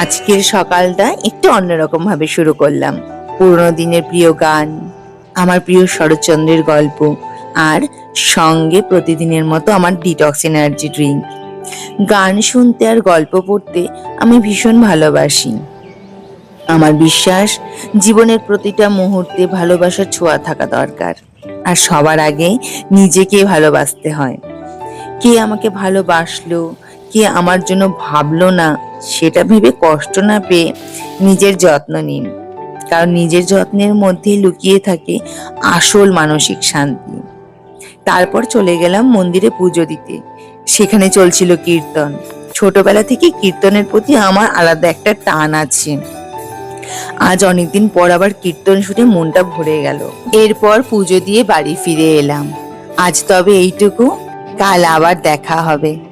আজকের সকালটা একটু অন্যরকম ভাবে শুরু করলাম। পুরোনো দিনের প্রিয় গান, আমার প্রিয় শরৎচন্দ্রের গল্প, আর সঙ্গে প্রতিদিনের মতো আমার ডিটক্স এনার্জি ড্রিঙ্ক। গান শুনতে আর গল্প পড়তে আমি ভীষণ ভালোবাসি। আমার বিশ্বাস, জীবনের প্রতিটা মুহূর্তে ভালোবাসার ছোঁয়া থাকা দরকার। আর সবার আগে নিজেকে ভালোবাসতে হয়। কে আমাকে ভালোবাসলো, কে আমার জন্য ভাবলো না, সেটা ভেবে কষ্ট না পেয়ে নিজের যত্ন নিন। কারণ নিজের যত্নের মধ্যেই লুকিয়ে থাকে আসল মানসিক শান্তি। তারপর চলে গেলাম মন্দিরে পুজো দিতে। সেখানে চলছিল কীর্তন। ছোটবেলা থেকে কীর্তনের প্রতি আমার আলাদা একটা টান আছে। আজ অনেকদিন পর আবার কীর্তন শুনে মনটা ভরে গেল। এরপর পুজো দিয়ে বাড়ি ফিরে এলাম। আজ তবে এইটুকু, কাল আবার দেখা হবে।